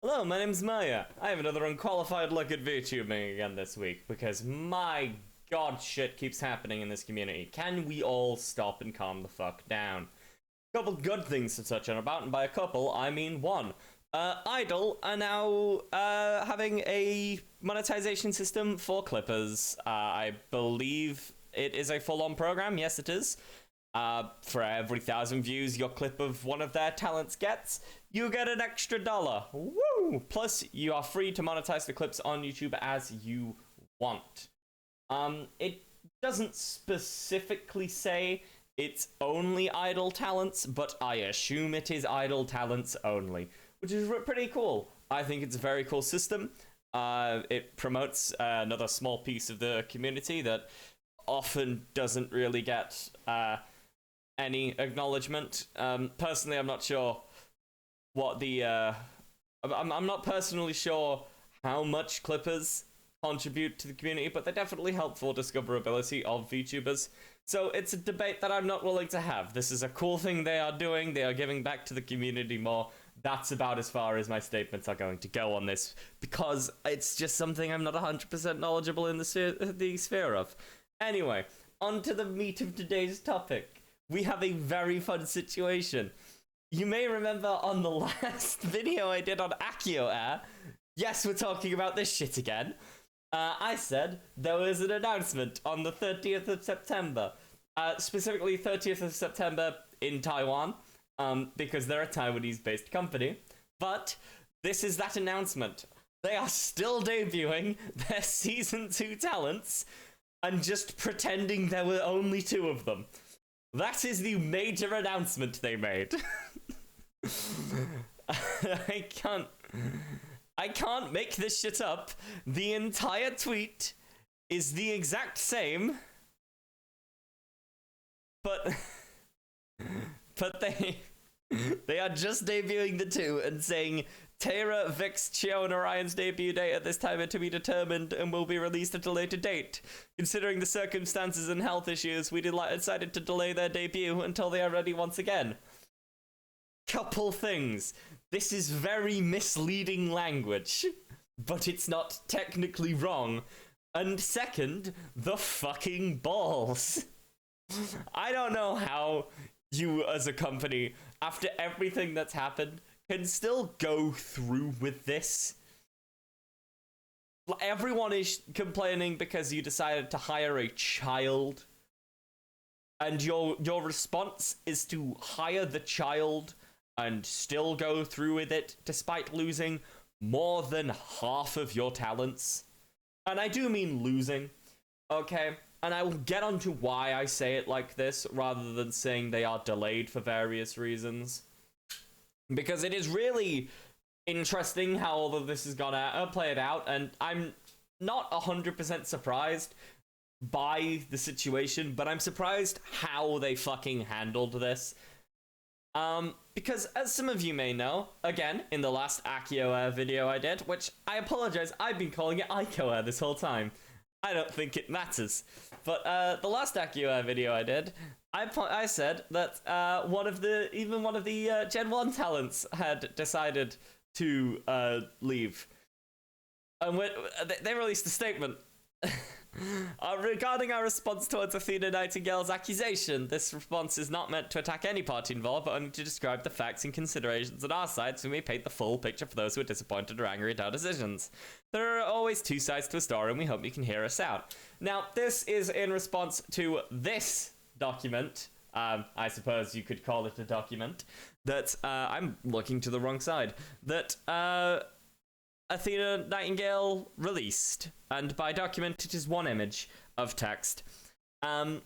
Hello, my name's Maya. I have another unqualified look at Vtubing again this week, because my god, shit keeps happening in this community. Can we all stop and calm the fuck down? A couple good things to touch on about, and by a couple, I mean one. Idle are now having a monetization system for clippers. I believe it is a full-on program. Yes, it is. For every 1,000 views your clip of one of their talents gets, you get an extra $1. Woo! Plus, you are free to monetize the clips on YouTube as you want. It doesn't specifically say it's only idle talents, but I assume it is idle talents only, which is pretty cool. I think it's a very cool system. It promotes another small piece of the community that often doesn't really get any acknowledgement. Personally, I'm not sure what the I'm not personally sure how much clippers contribute to the community, but they definitely help for discoverability of VTubers. So it's a debate that I'm not willing to have. This is a cool thing they are doing. They are giving back to the community more. That's about as far as my statements are going to go on this, because it's just something I'm not 100% knowledgeable in the sphere of. Anyway, on to the meat of today's topic. We have a very fun situation. You may remember on the last video I did on Accio Air, yes, we're talking about this shit again, I said there was an announcement on the 30th of September, specifically 30th of September in Taiwan, because they're a Taiwanese-based company, but this is that announcement. They are still debuting their Season 2 talents and just pretending there were only 2 of them. That is the major announcement they made. I can't make this shit up. The entire tweet is the exact same, but they are just debuting the 2 and saying Terra, Vix, Chio, and Orion's debut date at this time are to be determined and will be released at a later date. Considering the circumstances and health issues, we decided to delay their debut until they are ready once again. Couple things. This is very misleading language, but it's not technically wrong. And second, the fucking balls. I don't know how you as a company, after everything that's happened, can still go through with this. Everyone is complaining because you decided to hire a child, and your response is to hire the child and still go through with it despite losing more than half of your talents. And I do mean losing, okay? And I will get onto why I say it like this rather than saying they are delayed for various reasons. Because it is really interesting how all of this has played out, and I'm not 100% surprised by the situation, but I'm surprised how they fucking handled this. Because as some of you may know, again, in the last Accio Air video I did, which I apologize, I've been calling it Ico Air this whole time. I don't think it matters. But the last Accio Air video I did, I said that one of the Gen 1 talents had decided to leave. And they released a statement. Regarding our response towards Athena Nightingale's accusation, this response is not meant to attack any party involved, but only to describe the facts and considerations on our side, so we may paint the full picture for those who are disappointed or angry at our decisions. There are always 2 sides to a story, and we hope you can hear us out. Now, this is in response to this document. I suppose you could call it a document that I'm looking to the wrong side. That Athena Nightingale released, and by document it is one image of text. Some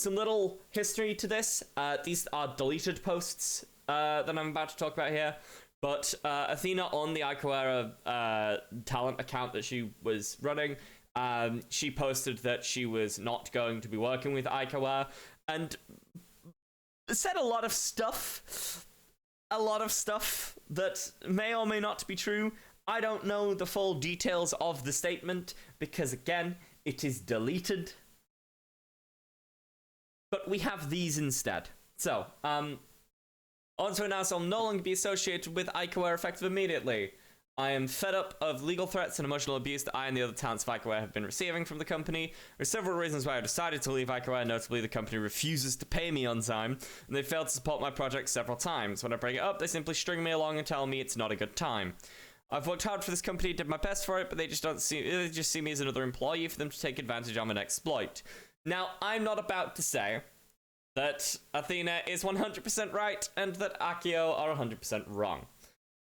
little history to this. These are deleted posts that I'm about to talk about here, but Athena, on the Icoera talent account that she was running, she posted that she was not going to be working with Icoera, and said a lot of stuff that may or may not be true. I don't know the full details of the statement because, again, it is deleted. But we have these instead. So, also announced I'll no longer be associated with Icoer effective immediately. I am fed up of legal threats and emotional abuse that I and the other talents of Vtubing have been receiving from the company. There are several reasons why I decided to leave Vtubing. Notably, the company refuses to pay me on time, and they failed to support my project several times. When I bring it up, they simply string me along and tell me it's not a good time. I've worked hard for this company, did my best for it, but they just see me as another employee for them to take advantage of and exploit. Now, I'm not about to say that Athena is 100% right and that Akio are 100% wrong.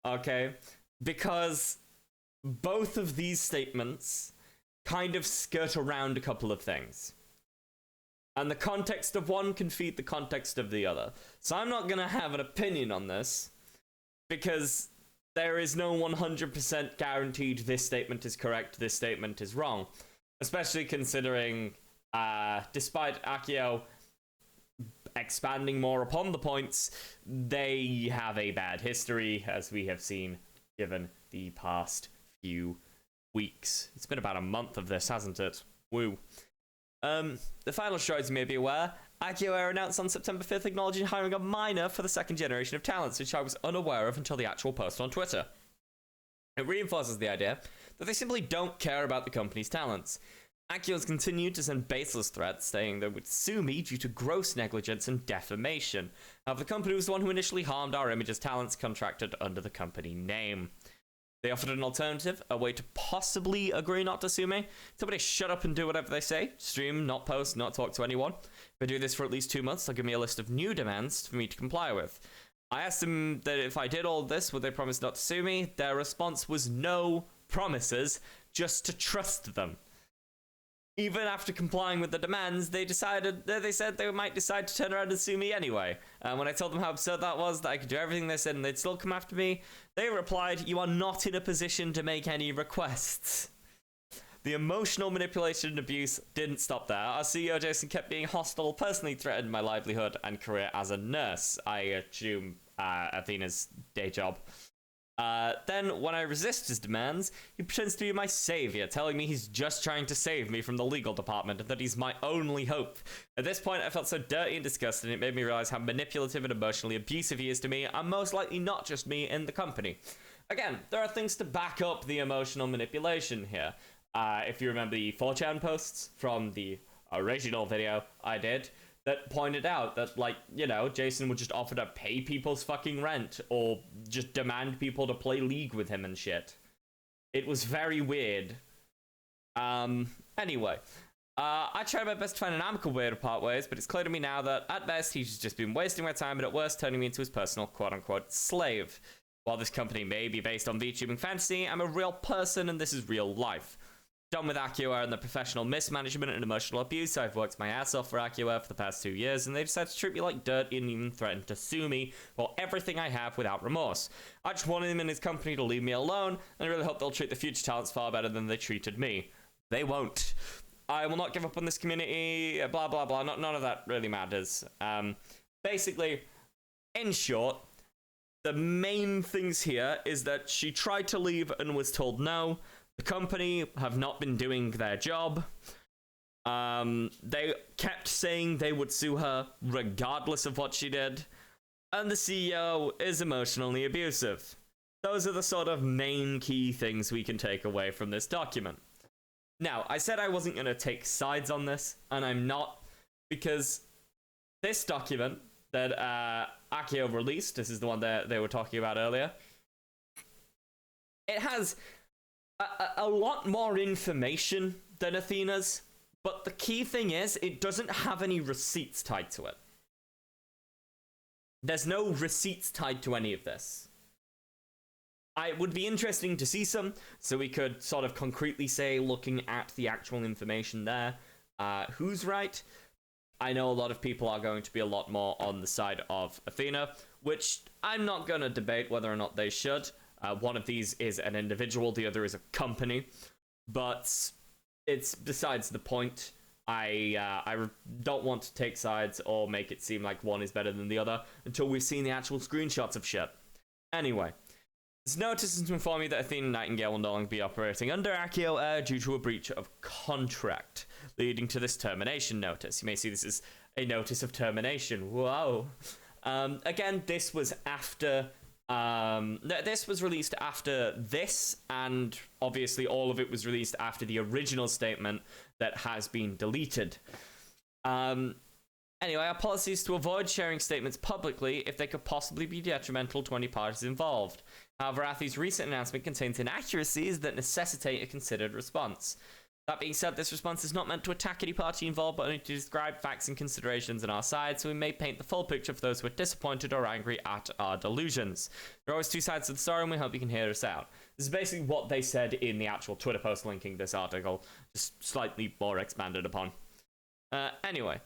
Okay? Because both of these statements kind of skirt around a couple of things. And the context of one can feed the context of the other. So I'm not going to have an opinion on this, because there is no 100% guaranteed this statement is correct, this statement is wrong. Especially considering, despite Akio expanding more upon the points, they have a bad history, as we have seen given the past few weeks. It's been about a month of this, hasn't it? Woo. The final straw, as you may be aware, Akio announced on September 5th acknowledging hiring a minor for the second generation of talents, which I was unaware of until the actual post on Twitter. It reinforces the idea that they simply don't care about the company's talents. Akio has continued to send baseless threats, saying they would sue me due to gross negligence and defamation. However, the company was the one who initially harmed our image as talents contracted under the company name. They offered an alternative, a way to possibly agree not to sue me. Somebody shut up and do whatever they say. Stream, not post, not talk to anyone. If I do this for at least 2 months, they'll give me a list of new demands for me to comply with. I asked them that if I did all this, would they promise not to sue me? Their response was no promises, just to trust them. Even after complying with the demands, they said they might decide to turn around and sue me anyway. When I told them how absurd that was, that I could do everything they said and they'd still come after me, they replied, "You are not in a position to make any requests." The emotional manipulation and abuse didn't stop there. Our CEO Jason kept being hostile, personally threatened my livelihood and career as a nurse. I assume Athena's day job. Then, when I resist his demands, he pretends to be my savior, telling me he's just trying to save me from the legal department and that he's my only hope. At this point, I felt so dirty and disgusted, and it made me realize how manipulative and emotionally abusive he is to me, and most likely not just me in the company. Again, there are things to back up the emotional manipulation here. If you remember the 4chan posts from the original video I did, that pointed out that, like, you know, Jason would just offer to pay people's fucking rent or just demand people to play League with him and shit. It was very weird. Anyway, I tried my best to find an amicable way to part ways, but it's clear to me now that at best he's just been wasting my time and at worst turning me into his personal quote-unquote slave. While this company may be based on VTubing fantasy, I'm a real person and this is real life. Done with Akio and the professional mismanagement and emotional abuse. I've worked my ass off for Akio for the past 2 years, and they decided to treat me like dirt and even threatened to sue me for everything I have without remorse. I just wanted him and his company to leave me alone, and I really hope they'll treat the future talents far better than they treated me. They won't. I will not give up on this community, blah blah blah, none of that really matters. Basically, in short, the main things here is that she tried to leave and was told no. The company have not been doing their job. They kept saying they would sue her regardless of what she did. And the CEO is emotionally abusive. Those are the sort of main key things we can take away from this document. Now, I said I wasn't going to take sides on this, and I'm not, because this document that Akio released, this is the one that they were talking about earlier, it has a lot more information than Athena's, but the key thing is it doesn't have any receipts tied to it. There's no receipts tied to any of this. It would be interesting to see some, so we could sort of concretely say, looking at the actual information there, who's right. I know a lot of people are going to be a lot more on the side of Athena, which I'm not going to debate whether or not they should. One of these is an individual, the other is a company, but it's besides the point. I don't want to take sides or make it seem like one is better than the other until we've seen the actual screenshots of shit. Anyway, this notice is to inform you that Athena Nightingale will no longer be operating under Akio Air due to a breach of contract, leading to this termination notice. You may see this as a notice of termination. Whoa. Again, this was after This was released after this, and obviously all of it was released after the original statement that has been deleted. Anyway, our policy is to avoid sharing statements publicly if they could possibly be detrimental to any parties involved. However, Athi's recent announcement contains inaccuracies that necessitate a considered response. That being said, this response is not meant to attack any party involved, but only to describe facts and considerations on our side, so we may paint the full picture for those who are disappointed or angry at our delusions. There are always two sides to the story, and we hope you can hear us out. This is basically what they said in the actual Twitter post linking this article, just slightly more expanded upon. Anyway,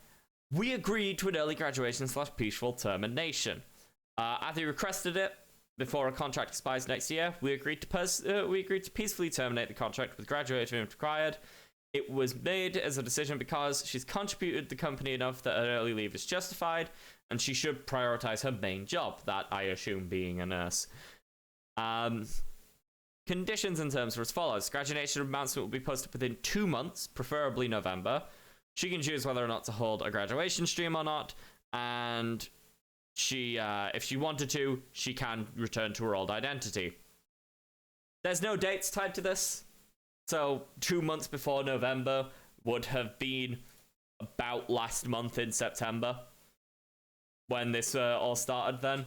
we agreed to an early graduation / peaceful termination. Athi requested it before a contract expires next year. We agreed to peacefully terminate the contract with graduation if required. It was made as a decision because she's contributed to the company enough that an early leave is justified, and she should prioritize her main job, that I assume being a nurse. Conditions and terms are as follows. Graduation announcement will be posted within 2 months, preferably November. She can choose whether or not to hold a graduation stream or not, and she, if she wanted to, she can return to her old identity. There's no dates tied to this, so 2 months before November would have been about last month in September when this all started then.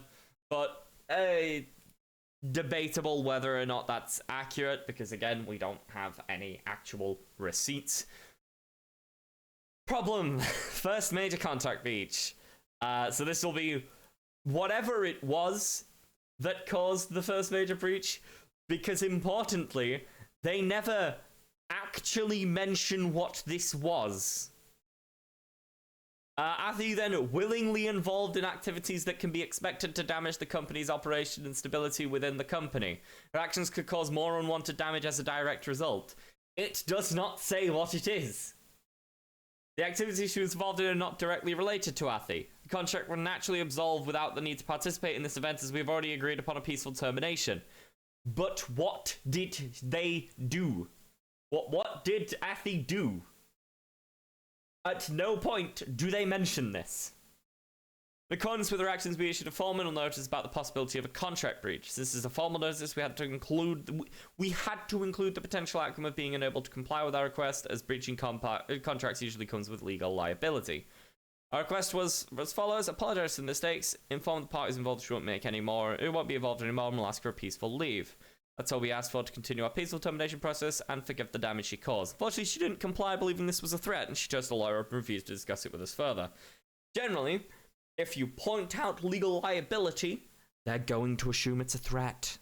But debatable whether or not that's accurate, because again, we don't have any actual receipts. Problem. First major contract breach. So this will be whatever it was that caused the first major breach, because importantly, they never actually mention what this was. Athi then willingly involved in activities that can be expected to damage the company's operation and stability within the company. Her actions could cause more unwanted damage as a direct result. It does not say what it is. The activities she was involved in are not directly related to Athi. The contract will naturally absolve without the need to participate in this event, as we've already agreed upon a peaceful termination. But what did they do? What did Athi do? At no point do they mention this. In accordance with their actions, we issued a formal notice about the possibility of a contract breach. This is a formal notice. We had to include the potential outcome of being unable to comply with our request, as breaching contracts usually comes with legal liability. Our request was as follows: apologize for the mistakes, inform the parties involved she won't be involved anymore, and we'll ask for a peaceful leave. That's all we asked for, to continue our peaceful termination process and forgive the damage she caused. Unfortunately, she didn't comply, believing this was a threat, and she chose to lawyer up and refused to discuss it with us further. Generally, if you point out legal liability, they're going to assume it's a threat.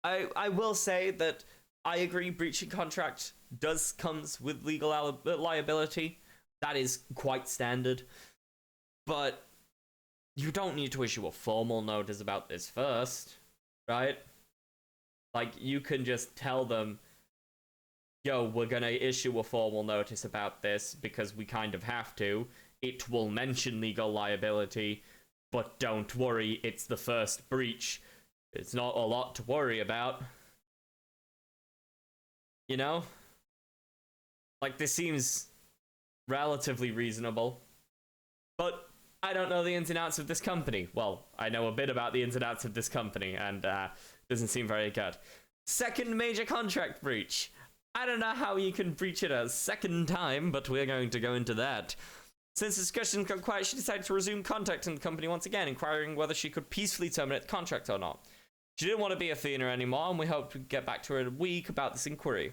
I will say that I agree breaching contract comes with legal liability. That is quite standard. But you don't need to issue a formal notice about this first, right? Like, you can just tell them, yo, we're gonna issue a formal notice about this because we kind of have to. It will mention legal liability, but don't worry, it's the first breach. It's not a lot to worry about. You know? Like, this seems relatively reasonable. But I don't know the ins and outs of this company. Well, I know a bit about the ins and outs of this company, and doesn't seem very good. Second major contract breach. I don't know how you can breach it a second time, but we're going to go into that. Since discussions got quiet, she decided to resume contacting the company once again, inquiring whether she could peacefully terminate the contract or not. She didn't want to be Athena anymore, and we hoped we'd get back to her in a week about this inquiry.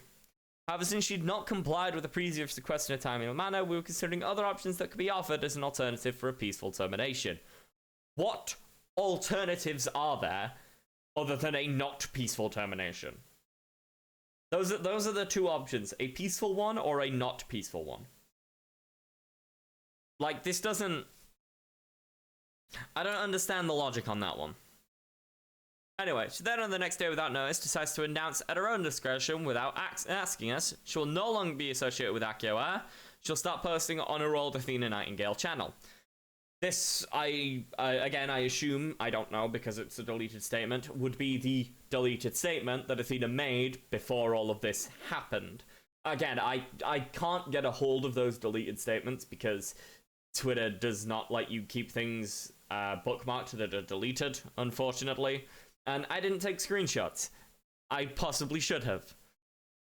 However, since she'd not complied with the previous request in a timely manner, we were considering other options that could be offered as an alternative for a peaceful termination. What alternatives are there other than a not peaceful termination? Those are the two options, a peaceful one or a not peaceful one. Like, this doesn't... I don't understand the logic on that one. Anyway, she then on the next day without notice decides to announce at her own discretion without asking us she will no longer be associated with AcioAir. She'll start posting on her old Athena Nightingale channel. This, again, I assume, I don't know because it's a deleted statement, would be the deleted statement that Athena made before all of this happened. Again, I can't get a hold of those deleted statements because Twitter does not let you keep things bookmarked that are deleted, unfortunately, and I didn't take screenshots. I possibly should have.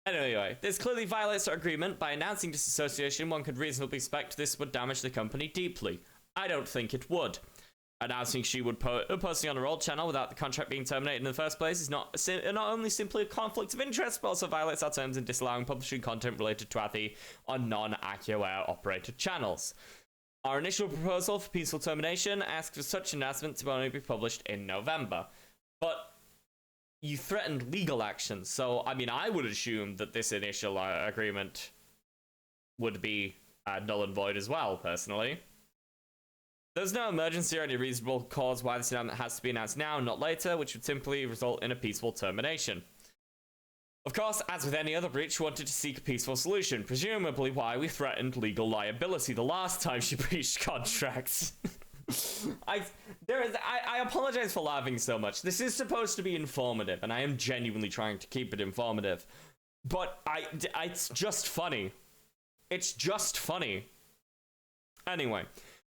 Anyway, this clearly violates our agreement. By announcing disassociation, one could reasonably expect this would damage the company deeply. I don't think it would. Announcing she would posting on her old channel without the contract being terminated in the first place is not only simply a conflict of interest, but also violates our terms in disallowing publishing content related to Athi on non-AccuAir operated channels. Our initial proposal for peaceful termination asked for such announcement to only be published in November. But you threatened legal action, so I mean, I would assume that this initial agreement would be null and void as well, personally. There's no emergency or any reasonable cause why this announcement has to be announced now and not later, which would simply result in a peaceful termination. Of course, as with any other breach, she wanted to seek a peaceful solution, presumably why we threatened legal liability the last time she breached contracts. I apologize for laughing so much. This is supposed to be informative, and I am genuinely trying to keep it informative. But it's just funny. It's just funny. Anyway,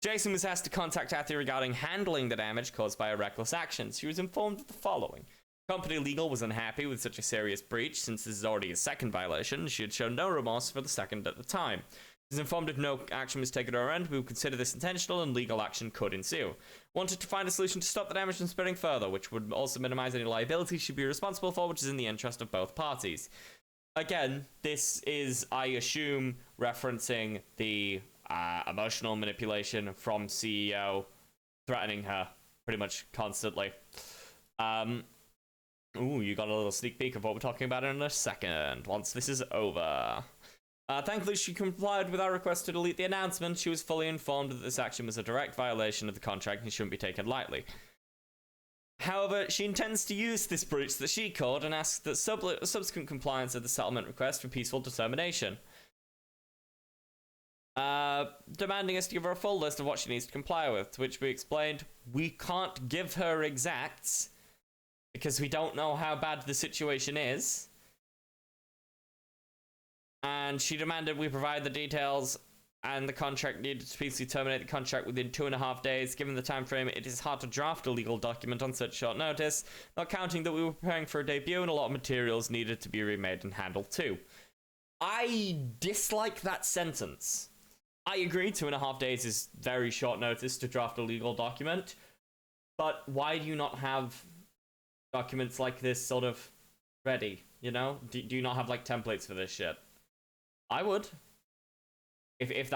Jason was asked to contact Athi regarding handling the damage caused by her reckless actions. She was informed of the following. Company Legal was unhappy with such a serious breach, since this is already a second violation. She had shown no remorse for the second at the time. She was informed if no action was taken on her end, we would consider this intentional and legal action could ensue. Wanted to find a solution to stop the damage from spreading further, which would also minimize any liability she'd be responsible for, which is in the interest of both parties. Again, this is, I assume, referencing the emotional manipulation from CEO threatening her pretty much constantly. Ooh, you got a little sneak peek of what we're talking about in a second, once this is over. Thankfully, she complied with our request to delete the announcement. She was fully informed that this action was a direct violation of the contract and shouldn't be taken lightly. However, she intends to use this breach that she called and asks that subsequent compliance of the settlement request for peaceful determination. Demanding us to give her a full list of what she needs to comply with, to which we explained we can't give her exacts because we don't know how bad the situation is. And she demanded we provide the details and the contract needed to peacefully terminate the contract within 2.5 days. Given the time frame, it is hard to draft a legal document on such short notice, not counting that we were preparing for a debut and a lot of materials needed to be remade and handled too. I dislike that sentence. I agree 2.5 days is very short notice to draft a legal document, but why do you not have documents like this sort of ready, you know? Do you not have like templates for this shit? I would. If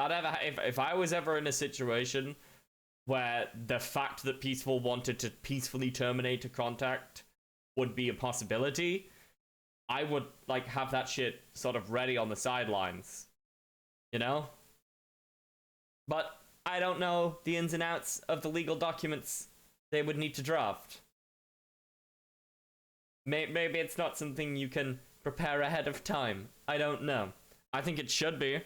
I was ever in a situation where the fact that Peaceful wanted to peacefully terminate a contract would be a possibility, I would like have that shit sort of ready on the sidelines, you know? But I don't know the ins and outs of the legal documents they would need to draft. Maybe it's not something you can prepare ahead of time. I don't know. I think it should be.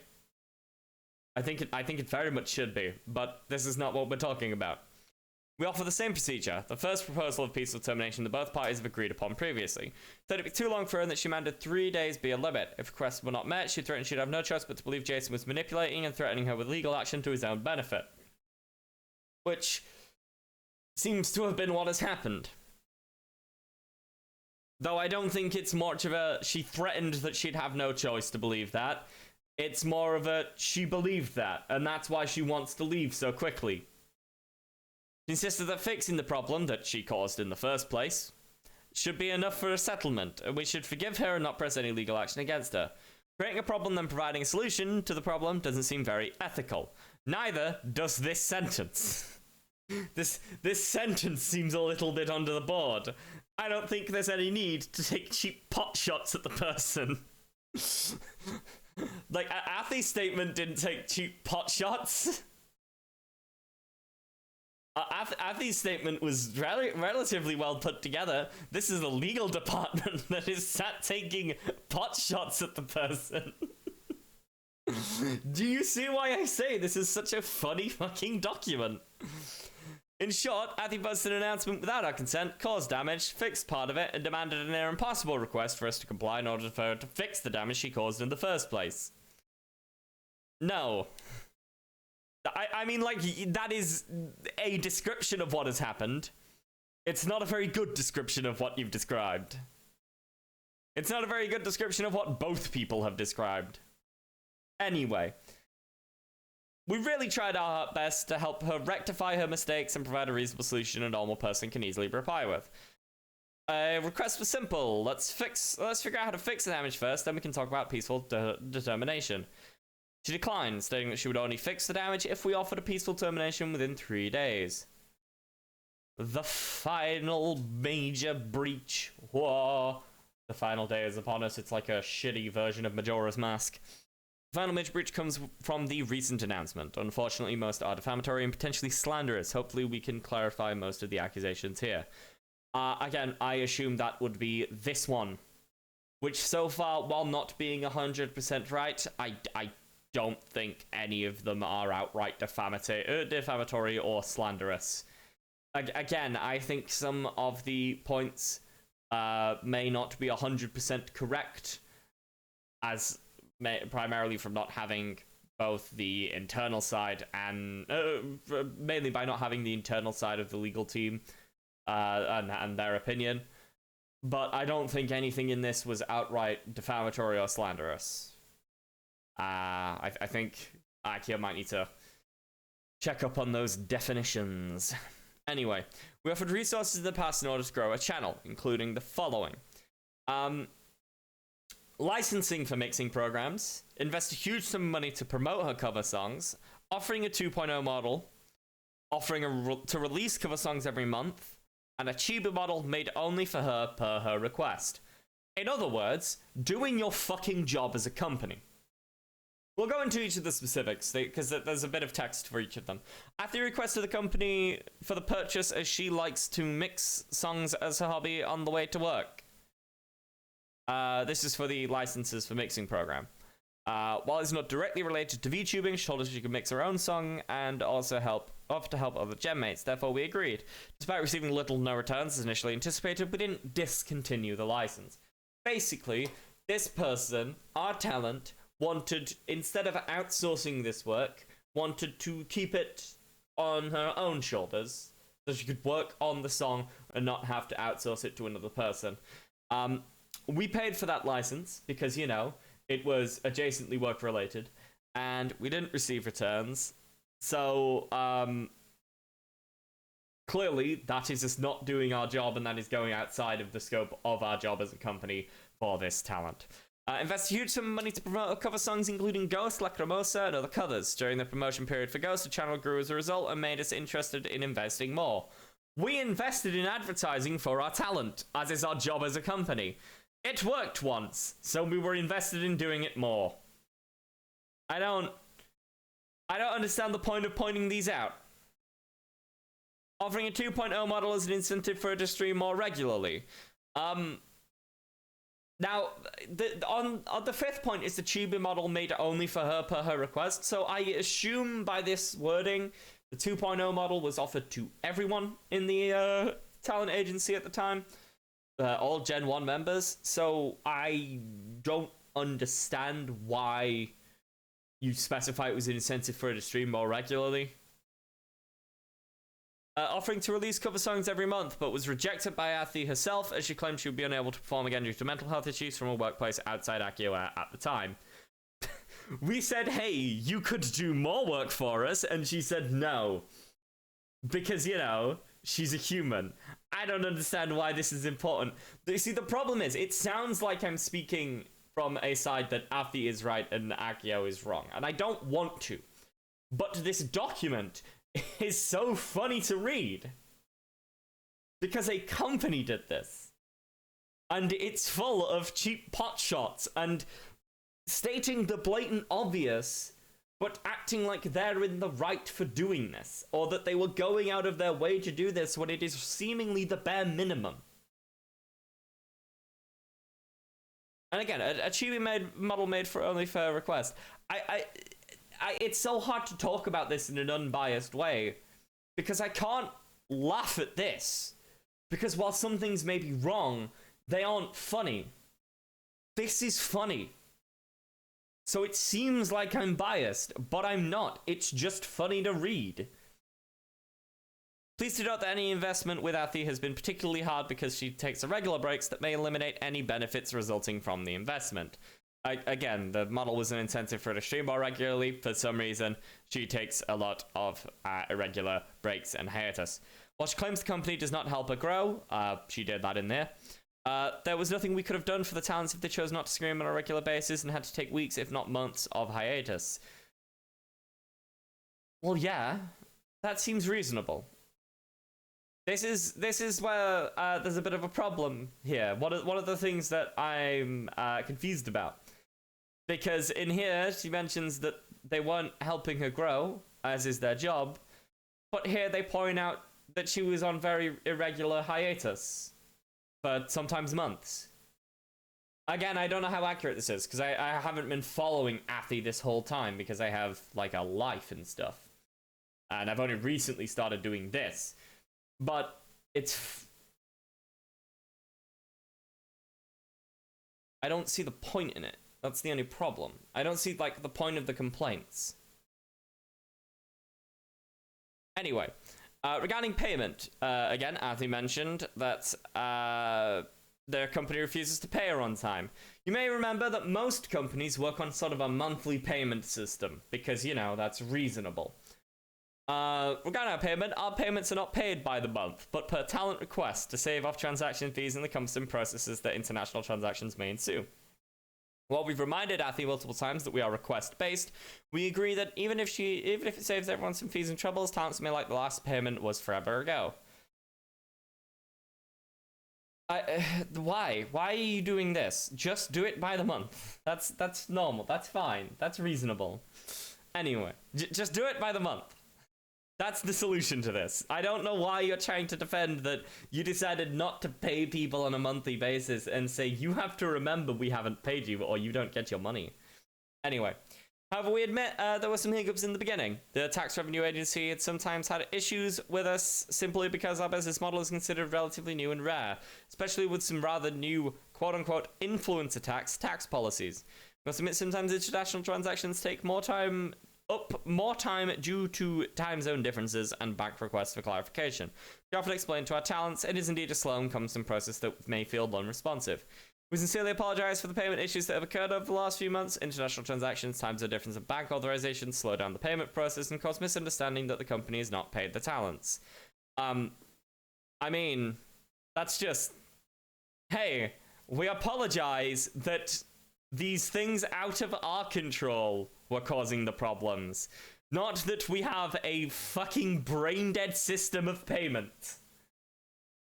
I think it very much should be, but this is not what we're talking about. We offer the same procedure, the first proposal of peaceful termination that both parties have agreed upon previously. Said it'd be too long for her and that she demanded 3 days be a limit. If requests were not met, she threatened she'd have no choice but to believe Jason was manipulating and threatening her with legal action to his own benefit. Which seems to have been what has happened. Though I don't think it's much of a she threatened that she'd have no choice to believe that. It's more of a she believed that, and that's why she wants to leave so quickly. She insisted that fixing the problem that she caused in the first place should be enough for a settlement, and we should forgive her and not press any legal action against her. Creating a problem then providing a solution to the problem doesn't seem very ethical. Neither does this sentence. This sentence seems a little bit under the board. I don't think there's any need to take cheap pot shots at the person. Like, Athi's statement didn't take cheap pot shots. Athi's statement was relatively well put together. This is the legal department that is sat taking pot shots at the person. Do you see why I say this is such a funny fucking document? In short, Athi posted an announcement without our consent, caused damage, fixed part of it, and demanded a near impossible request for us to comply in order for her to fix the damage she caused in the first place. No. I mean, like, that is a description of what has happened. It's not a very good description of what you've described. It's not a very good description of what both people have described. Anyway, we really tried our best to help her rectify her mistakes and provide a reasonable solution a normal person can easily reply with. Request was simple. Let's figure out how to fix the damage first, then we can talk about peaceful determination. She declined, stating that she would only fix the damage if we offered a peaceful termination within 3 days. The final major breach. Whoa. The final day is upon us. It's like a shitty version of Majora's Mask. The final major breach comes from the recent announcement. Unfortunately, most are defamatory and potentially slanderous. Hopefully, we can clarify most of the accusations here. Again, I assume that would be this one. Which so far, while not being 100% right, I don't think any of them are outright defamatory or slanderous. Again, I think some of the points may not be 100% correct, as primarily from not having both the internal side and mainly by not having the internal side of the legal team and their opinion. But I don't think anything in this was outright defamatory or slanderous. I think Akio might need to check up on those definitions. Anyway, we offered resources in the past in order to grow a channel, including the following. Licensing for mixing programs, invest a huge sum of money to promote her cover songs, offering a 2.0 model, offering to release cover songs every month, and a chibi model made only for her per her request. In other words, doing your fucking job as a company. We'll go into each of the specifics, because there's a bit of text for each of them. At the request of the company for the purchase, as she likes to mix songs as her hobby on the way to work. This is for the licenses for mixing program. While it's not directly related to Vtubing, she told us she could mix her own song and also offer to help other gemmates. Therefore, we agreed. Despite receiving little no returns as initially anticipated, we didn't discontinue the license. Basically, this person, our talent, wanted, instead of outsourcing this work, wanted to keep it on her own shoulders so she could work on the song and not have to outsource it to another person. We paid for that license because, you know, it was adjacently work related and we didn't receive returns. So, clearly that is just not doing our job and that is going outside of the scope of our job as a company for this talent. Invest a huge sum of money to promote cover songs, including Ghost, Lacrimosa, and other covers. During the promotion period for Ghost, the channel grew as a result and made us interested in investing more. We invested in advertising for our talent, as is our job as a company. It worked once, so we were invested in doing it more. I don't understand the point of pointing these out. Offering a 2.0 model as an incentive for her to stream more regularly. Now, on the fifth point is the chibi model made only for her per her request. So I assume by this wording, the 2.0 model was offered to everyone in the talent agency at the time. All Gen 1 members. So I don't understand why you specify it was an incentive for her to stream more regularly. Offering to release cover songs every month, but was rejected by Athi herself as she claimed she would be unable to perform again due to mental health issues from a workplace outside Akio at the time. We said, hey, you could do more work for us, and she said no. Because, you know, she's a human. I don't understand why this is important. You see, the problem is, it sounds like I'm speaking from a side that Athi is right and Akio is wrong, and I don't want to. But this document is so funny to read because a company did this and it's full of cheap pot shots and stating the blatant obvious but acting like they're in the right for doing this or that they were going out of their way to do this when it is seemingly the bare minimum. And again, a chibi model made for only for request. It's so hard to talk about this in an unbiased way because I can't laugh at this because while some things may be wrong, they aren't funny. This is funny. So it seems like I'm biased, but I'm not. It's just funny to read. Please do note that any investment with Athi has been particularly hard because she takes irregular breaks that may eliminate any benefits resulting from the investment. Again, the model was an incentive for her to stream more regularly. For some reason, she takes a lot of irregular breaks and hiatus. While she claims the company does not help her grow, she did that in there. There was nothing we could have done for the talents if they chose not to stream on a regular basis and had to take weeks, if not months, of hiatus. Well, yeah, that seems reasonable. This is where there's a bit of a problem here. One of the things that I'm confused about, because in here she mentions that they weren't helping her grow, as is their job, but here they point out that she was on very irregular hiatus for sometimes months. Again, I don't know how accurate this is, because I haven't been following Athi this whole time, because I have, like, a life and stuff. And I've only recently started doing this. But it's... I don't see the point in it. That's the only problem. I don't see, like, the point of the complaints. Anyway, regarding payment, again, Athi mentioned that their company refuses to pay her on time. You may remember that most companies work on sort of a monthly payment system, because, you know, that's reasonable. Regarding our payments are not paid by the month, but per talent request to save off transaction fees and the cumbersome processes that international transactions may ensue. While we've reminded Athi multiple times that we are request-based, we agree that even if it saves everyone some fees and troubles, talents may like the last payment was forever ago. Why? Why are you doing this? Just do it by the month. That's normal. That's fine. That's reasonable. Anyway, just do it by the month. That's the solution to this. I don't know why you're trying to defend that you decided not to pay people on a monthly basis and say you have to remember we haven't paid you or you don't get your money. Anyway, however, we admit there were some hiccups in the beginning. The tax revenue agency had sometimes had issues with us simply because our business model is considered relatively new and rare, especially with some rather new quote-unquote influencer tax policies. We must admit sometimes international transactions take more time due to time zone differences and bank requests for clarification. We often explain to our talents it is indeed a slow and cumbersome process that may feel unresponsive. We sincerely apologize for the payment issues that have occurred over the last few months. International transactions, time zone difference, and bank authorizations slow down the payment process and cause misunderstanding that the company has not paid the talents. I mean, that's just... Hey, we apologize that these things out of our control were causing the problems. Not that we have a fucking brain-dead system of payment.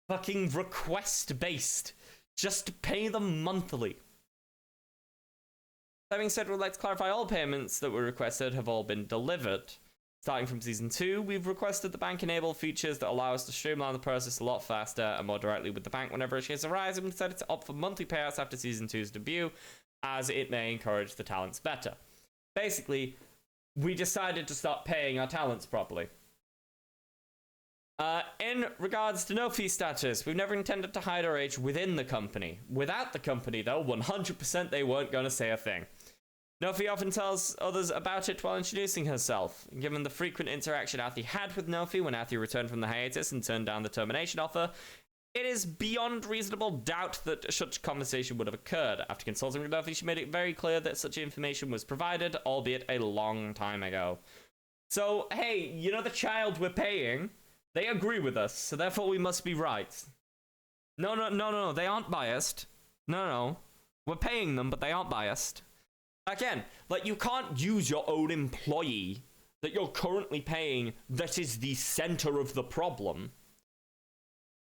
Fucking request-based. Just pay them monthly. That being said, we'd like to clarify all payments that were requested have all been delivered. Starting from Season 2, we've requested the bank enable features that allow us to streamline the process a lot faster and more directly with the bank whenever issues arise, and we decided to opt for monthly payouts after Season 2's debut, as it may encourage the talents better. Basically, we decided to start paying our talents properly. In regards to no fee status, we've never intended to hide our age within the company. Without the company, though, 100% they weren't going to say a thing. Nofi often tells others about it while introducing herself. Given the frequent interaction Athi had with Nofi when Athi returned from the hiatus and turned down the termination offer, it is beyond reasonable doubt that such conversation would have occurred. After consulting with Nofi, she made it very clear that such information was provided, albeit a long time ago. So, hey, you know the child we're paying? They agree with us, so therefore we must be right. No, they aren't biased. No, we're paying them, but they aren't biased. Again, like, you can't use your own employee that you're currently paying that is the center of the problem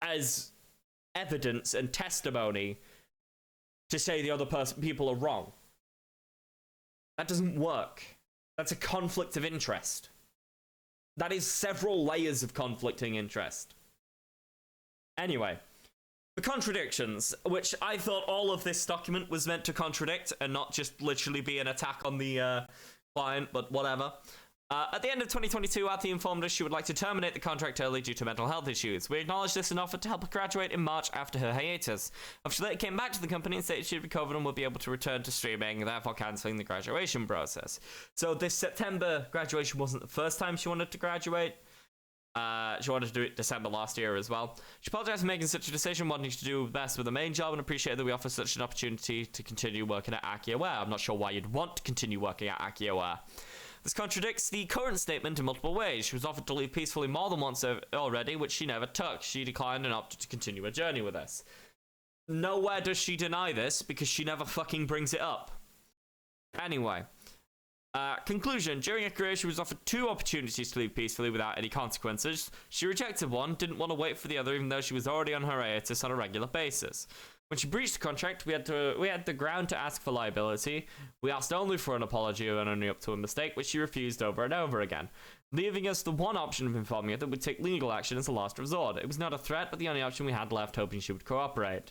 as evidence and testimony to say the other people are wrong. That doesn't work. That's a conflict of interest. That is several layers of conflicting interest. Anyway, the contradictions, which I thought all of this document was meant to contradict and not just literally be an attack on the client, but whatever. At the end of 2022, Athi informed us she would like to terminate the contract early due to mental health issues. We acknowledged this and offered to help her graduate in March after her hiatus. She later came back to the company and stated she'd recovered and would be able to return to streaming, therefore cancelling the graduation process. So this September graduation wasn't the first time she wanted to graduate. She wanted to do it December last year as well. She apologized for making such a decision, wanting to do best with the main job, and appreciated that we offer such an opportunity to continue working at AkiAware. I'm not sure why you'd want to continue working at AkiAware. This contradicts the current statement in multiple ways. She was offered to leave peacefully more than once already, which she never took. She declined and opted to continue her journey with us. Nowhere does she deny this, because she never fucking brings it up. Anyway. Conclusion. During her career, she was offered 2 opportunities to leave peacefully without any consequences. She rejected one, didn't want to wait for the other, even though she was already on her hiatus on a regular basis. When she breached the contract, we had the ground to ask for liability. We asked only for an apology and only up to a mistake, which she refused over and over again, leaving us the one option of informing her that we'd take legal action as a last resort. It was not a threat, but the only option we had left, hoping she would cooperate.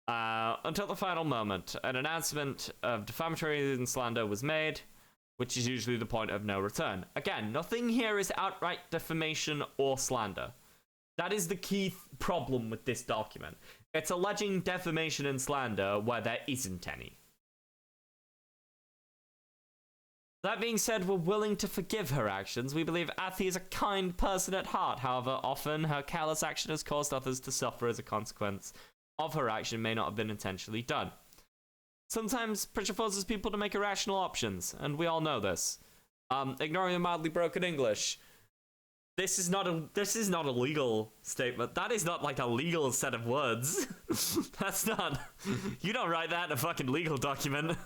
Until the final moment, an announcement of defamatory and slander was made, which is usually the point of no return. Again, nothing here is outright defamation or slander. That is the key problem with this document. It's alleging defamation and slander where there isn't any. That being said, we're willing to forgive her actions. We believe Athi is a kind person at heart. However, often her careless action has caused others to suffer as a consequence of her action may not have been intentionally done. Sometimes pressure forces people to make irrational options, and we all know this. Ignoring the mildly broken English. This is not a legal statement. That is not like a legal set of words. That's not. You don't write that in a fucking legal document.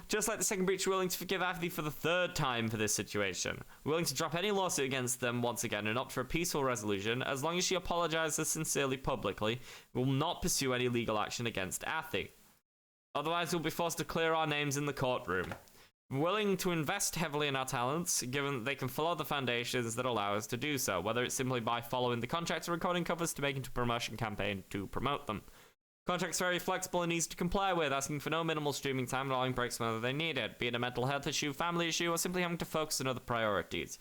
Just like the second breach, we're willing to forgive Athi for the 3rd time for this situation. We're willing to drop any lawsuit against them once again and opt for a peaceful resolution. As long as she apologizes sincerely publicly, we will not pursue any legal action against Athi. Otherwise, we'll be forced to clear our names in the courtroom. We're willing to invest heavily in our talents, given that they can follow the foundations that allow us to do so, whether it's simply by following the contracts or recording covers to make into a promotion campaign to promote them. Contracts are very flexible and easy to comply with, asking for no minimal streaming time and allowing breaks whenever they need it, be it a mental health issue, family issue, or simply having to focus on other priorities.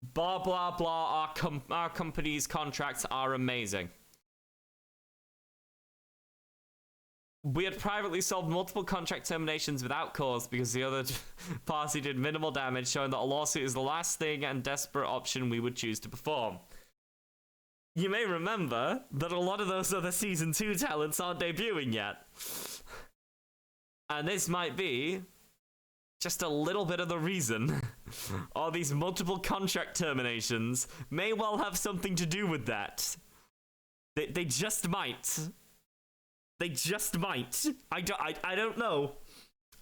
Blah, blah, blah, our company's contracts are amazing. We had privately solved multiple contract terminations without cause because the other party did minimal damage, showing that a lawsuit is the last thing and desperate option we would choose to perform. You may remember that a lot of those other Season 2 talents aren't debuting yet. And this might be just a little bit of the reason. All these multiple contract terminations may well have something to do with that. They just might. They just might. I don't know.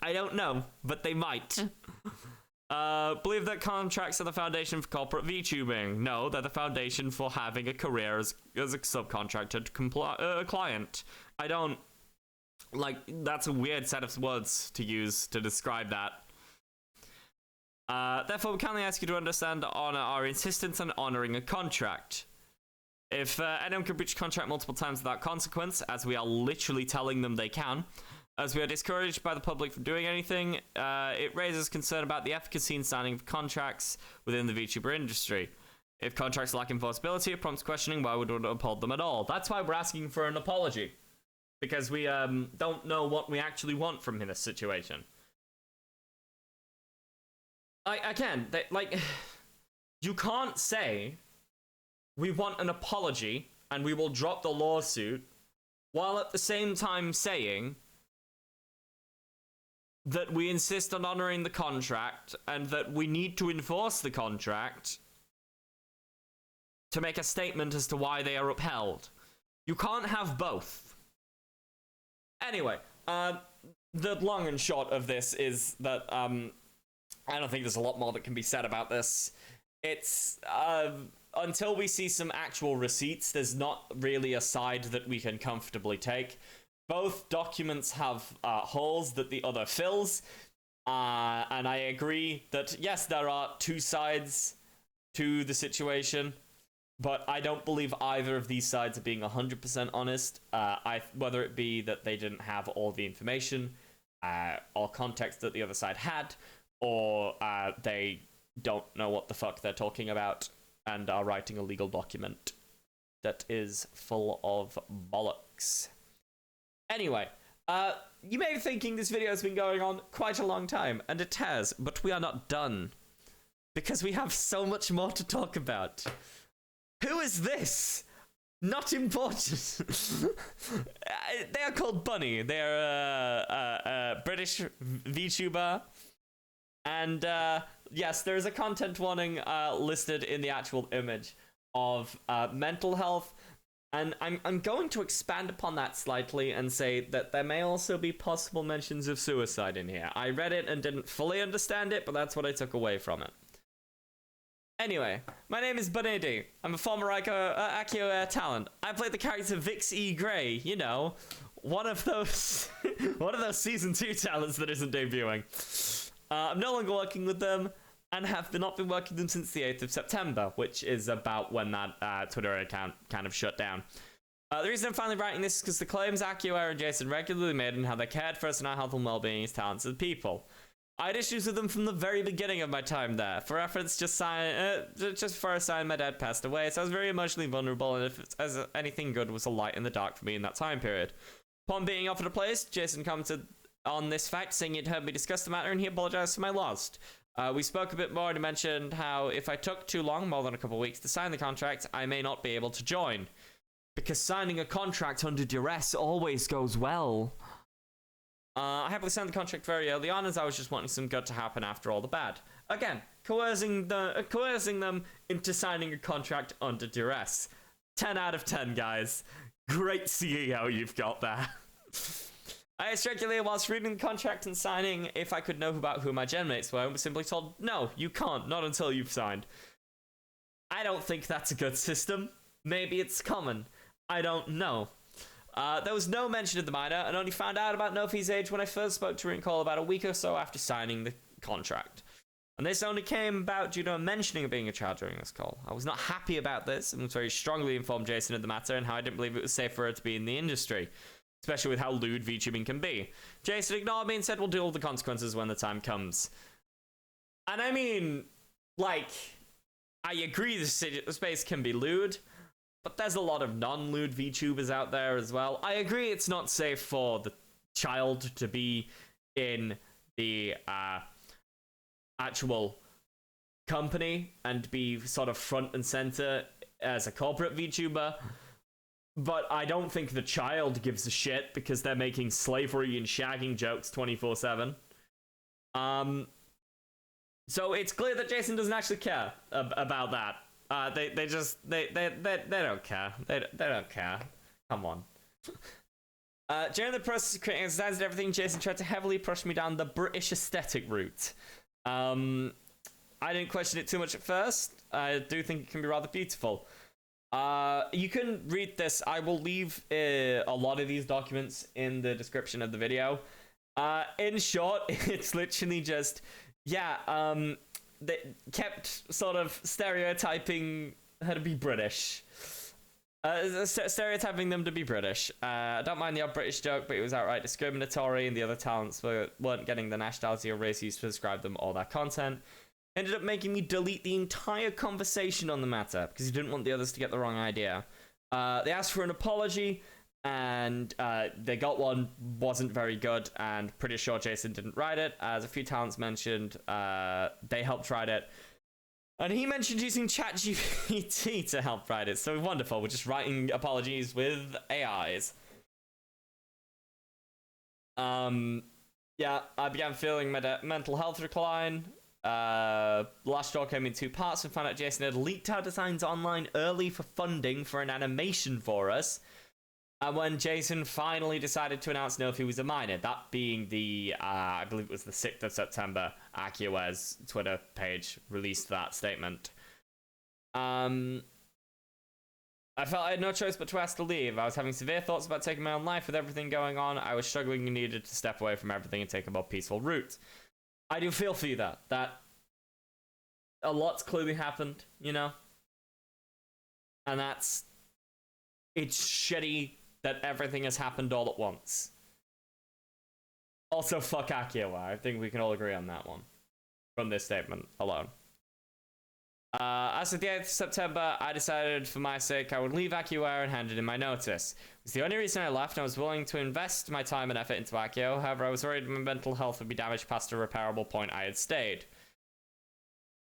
I don't know, but they might. Believe that contracts are the foundation for corporate Vtubing. No, they're the foundation for having a career as a subcontracted client. I don't... Like, that's a weird set of words to use to describe that. Therefore, we kindly ask you to understand our insistence on honoring a contract. If anyone can breach a contract multiple times without consequence, as we are literally telling them they can, as we are discouraged by the public from doing anything, it raises concern about the efficacy and standing of contracts within the VTuber industry. If contracts lack enforceability, it prompts questioning why we would uphold them at all. That's why we're asking for an apology. Because we don't know what we actually want from this situation. You can't say we want an apology and we will drop the lawsuit while at the same time saying that we insist on honoring the contract and that we need to enforce the contract to make a statement as to why they are upheld. You can't have both. Anyway, the long and short of this is that I don't think there's a lot more that can be said about this. It's until we see some actual receipts, there's not really a side that we can comfortably take. Both documents have holes that the other fills, and I agree that yes, there are two sides to the situation, but I don't believe either of these sides are being 100% honest. Whether it be that they didn't have all the information or context that the other side had, or they don't know what the fuck they're talking about and are writing a legal document that is full of bollocks. Anyway, you may be thinking this video has been going on quite a long time, and it has, but we are not done. Because we have so much more to talk about. Who is this? Not important. They are called Bunny. They are a British VTuber. And yes, there is a content warning listed in the actual image of mental health. And I'm going to expand upon that slightly and say that there may also be possible mentions of suicide in here. I read it and didn't fully understand it, but that's what I took away from it. Anyway, my name is Bunny D. I'm a former Accio talent. I played the character Vix E. Gray, you know, one of those season 2 talents that isn't debuting. I'm no longer working with them and have not been working with them since the 8th of September, which is about when that Twitter account kind of shut down. The reason I'm finally writing this is because the claims Accio and Jason regularly made and how they cared for us and our health and well-being as talented people. I had issues with them from the very beginning of my time there. For reference, just before I signed, my dad passed away, so I was very emotionally vulnerable, and if as anything good was a light in the dark for me in that time period. Upon being offered a place, Jason commented on this fact, saying he'd heard me discuss the matter, and he apologized for my loss. We spoke a bit more, and he mentioned how if I took too long, more than a couple of weeks, to sign the contract, I may not be able to join. Because signing a contract under duress always goes well. I happily signed the contract very early on, as I was just wanting some good to happen after all the bad. Again, coercing them into signing a contract under duress. 10 out of 10, guys. Great CEO you've got there. I asked regularly whilst reading the contract and signing if I could know about who my gen mates were, and was simply told, no, you can't, not until you've signed. I don't think that's a good system. Maybe it's common. I don't know. There was no mention of the minor, and only found out about Nofi's age when I first spoke to Rincall about a week or so after signing the contract. And this only came about due to a mentioning of being a child during this call. I was not happy about this, and was very strongly informed Jason of the matter and how I didn't believe it was safe for her to be in the industry, especially with how lewd VTubing can be. Jason ignored me and said we'll deal with the consequences when the time comes. And I mean, like, I agree the space can be lewd, but there's a lot of non-lewd VTubers out there as well. I agree it's not safe for the child to be in the actual company and be sort of front and center as a corporate VTuber, but I don't think the child gives a shit because they're making slavery and shagging jokes 24/7. So it's clear that Jason doesn't actually care about that. They don't care. They don't care. Come on. During the process of creating designs and everything, Jason tried to heavily push me down the British aesthetic route. I didn't question it too much at first. I do think it can be rather beautiful. You can read this. I will leave a lot of these documents in the description of the video. In short, it's literally just, they kept sort of stereotyping her to be British. Stereotyping them to be British. I don't mind the odd British joke, but it was outright discriminatory, and the other talents weren't getting the nationality or race used to describe them or their content. Ended up making me delete the entire conversation on the matter, because he didn't want the others to get the wrong idea. They asked for an apology, and they got one. Wasn't very good, and pretty sure Jason didn't write it. As a few talents mentioned, they helped write it. And he mentioned using ChatGPT to help write it, so wonderful. We're just writing apologies with AIs. Yeah, I began feeling mental health decline. Last straw came in 2 parts and found out Jason had leaked our designs online early for funding for an animation for us. And when Jason finally decided to announce Nofi was a minor, that being the, I believe it was the 6th of September, Acio's Twitter page released that statement. I felt I had no choice but to ask to leave. I was having severe thoughts about taking my own life with everything going on. I was struggling and needed to step away from everything and take a more peaceful route. I do feel for you that a lot's clearly happened, you know? And it's shitty that everything has happened all at once. Also, fuck Akio. I think we can all agree on that one. From this statement alone. As of the 8th of September, I decided for my sake I would leave AccuAir and handed in my notice. It was the only reason I left, and I was willing to invest my time and effort into Accio. However, I was worried my mental health would be damaged past a repairable point I had stayed.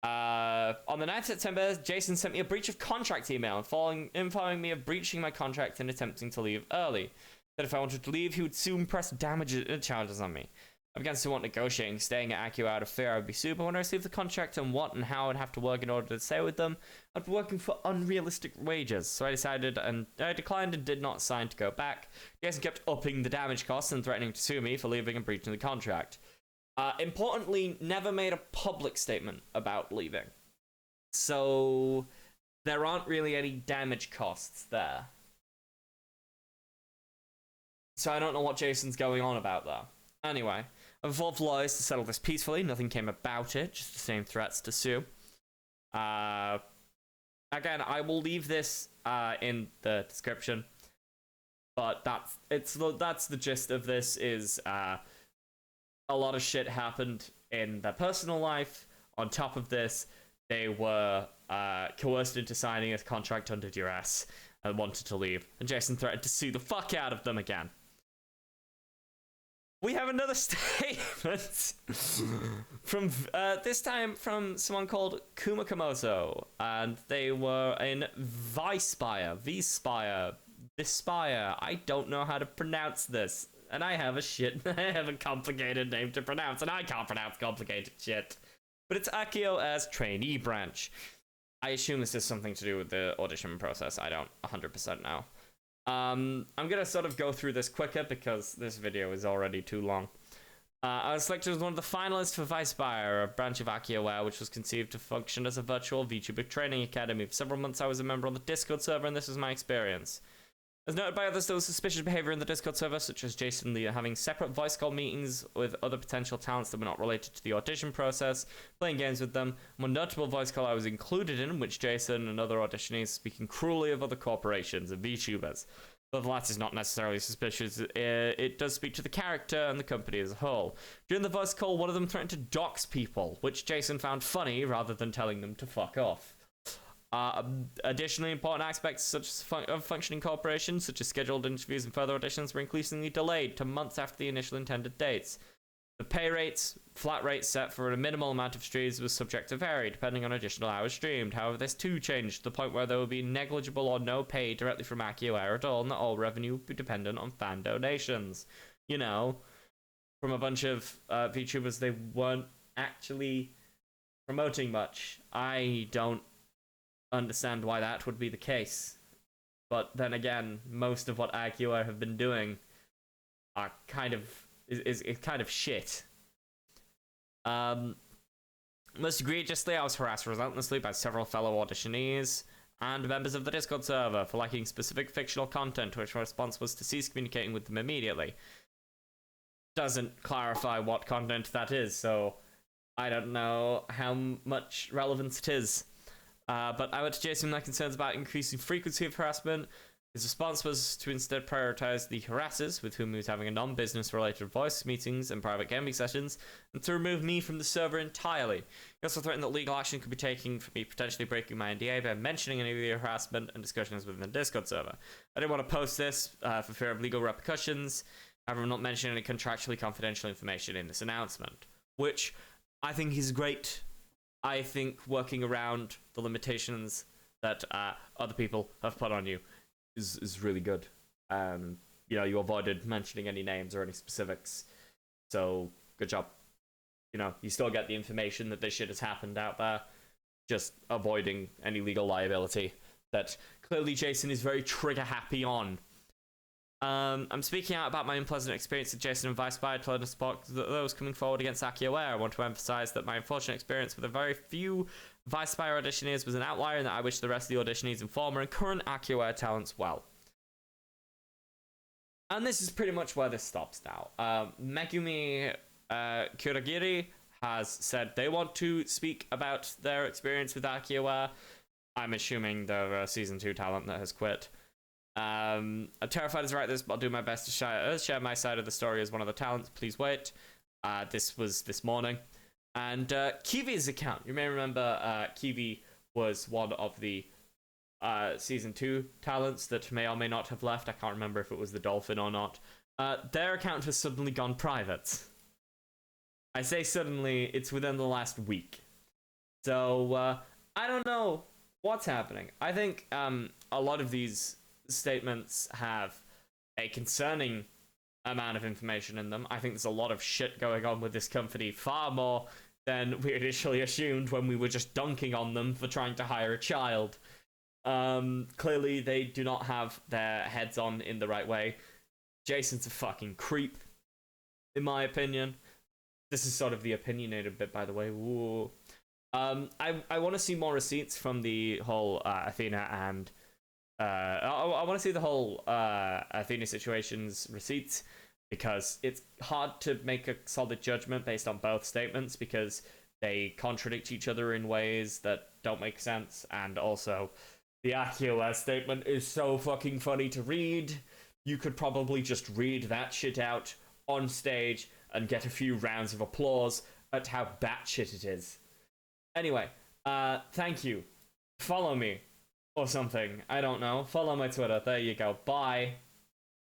On the 9th of September, Jason sent me a breach of contract email informing me of breaching my contract and attempting to leave early. That if I wanted to leave, he would soon press damage charges on me. I began to want negotiating, staying at Accio out of fear I would be sued, but when I received the contract and what and how I'd have to work in order to stay with them, I'd be working for unrealistic wages, so I declined and did not sign to go back. Jason kept upping the damage costs and threatening to sue me for leaving and breaching the contract. Importantly, never made a public statement about leaving. So, there aren't really any damage costs there. So I don't know what Jason's going on about there. Anyway, I've involved lawyers to settle this peacefully. Nothing came about it, just the same threats to sue. Again, I will leave this in the description. But that's the gist of this is a lot of shit happened in their personal life. On top of this, they were coerced into signing a contract under duress and wanted to leave. And Jason threatened to sue the fuck out of them again. We have another statement from this time from someone called Kumakamoto, and they were in Vspire. I don't know how to pronounce this, and I have a complicated name to pronounce, and I can't pronounce complicated shit. But it's Accio as trainee branch. I assume this is something to do with the audition process. I don't 100% know. I'm gonna sort of go through this quicker because this video is already too long. I was selected as one of the finalists for Vspire, a branch of AccioWare which was conceived to function as a virtual Vtuber training academy. For several months I was a member on the Discord server, and this was my experience. As noted by others, there was suspicious behavior in the Discord server, such as Jason Lee having separate voice call meetings with other potential talents that were not related to the audition process, playing games with them. One notable voice call I was included in which Jason and other auditionees speaking cruelly of other corporations and VTubers. Though the latter is not necessarily suspicious, it does speak to the character and the company as a whole. During the voice call, one of them threatened to dox people, which Jason found funny rather than telling them to fuck off. Additionally, important aspects such as of functioning corporations, such as scheduled interviews and further auditions, were increasingly delayed to months after the initial intended dates. The pay rates, flat rates set for a minimal amount of streams, was subject to vary depending on additional hours streamed. However, this too changed to the point where there would be negligible or no pay directly from AccioWare at all, and that all revenue would be dependent on fan donations. You know, from a bunch of VTubers, they weren't actually promoting much. I don't understand why that would be the case, but then again, most of what AccioWare have been doing are kind of is kind of shit. Most egregiously, I was harassed relentlessly by several fellow auditionees and members of the Discord server for liking specific fictional content, which my response was to cease communicating with them immediately. Doesn't clarify what content that is, so I don't know how much relevance it is. But I went to Jason with my concerns about increasing frequency of harassment. His response was to instead prioritize the harassers, with whom he was having a non-business related voice meetings and private gaming sessions, and to remove me from the server entirely. He also threatened that legal action could be taken for me potentially breaking my NDA by mentioning any of the harassment and discussions within the Discord server. I didn't want to post this for fear of legal repercussions. However, I'm not mentioning any contractually confidential information in this announcement, which I think is great. I think working around the limitations that other people have put on you is really good. You know, you avoided mentioning any names or any specifics, so good job. You know, you still get the information that this shit has happened out there, just avoiding any legal liability that clearly Jason is very trigger happy on. I'm speaking out about my unpleasant experience with Jason and Vspire to support those coming forward against AccioWare. I want to emphasize that my unfortunate experience with a very few Vspire auditioneers was an outlier, and that I wish the rest of the auditionees and former and current AccioWare talents well. And this is pretty much where this stops now. Megumi Kuragiri has said they want to speak about their experience with AccioWare. I'm assuming they're a Season 2 talent that has quit. I'm terrified to write this, but I'll do my best to share my side of the story as one of the talents. Please wait. This was this morning. And Kiwi's account. You may remember Kiwi was one of the season 2 talents that may or may not have left. I can't remember if it was the dolphin or not. Their account has suddenly gone private. I say suddenly, it's within the last week. So, I don't know what's happening. I think a lot of these statements have a concerning amount of information in them. I think there's a lot of shit going on with this company, far more than we initially assumed when we were just dunking on them for trying to hire a child. Clearly, they do not have their heads on in the right way. Jason's a fucking creep, in my opinion. This is sort of the opinionated bit, by the way. Ooh. I want to see more receipts from the whole Athena and I want to see the whole Athena situation's receipts, because it's hard to make a solid judgment based on both statements because they contradict each other in ways that don't make sense. And also, the Akios statement is so fucking funny to read. You could probably just read that shit out on stage and get a few rounds of applause at how batshit it is. Anyway, thank you. Follow me. Or something. I don't know. Follow my Twitter. There you go. Bye.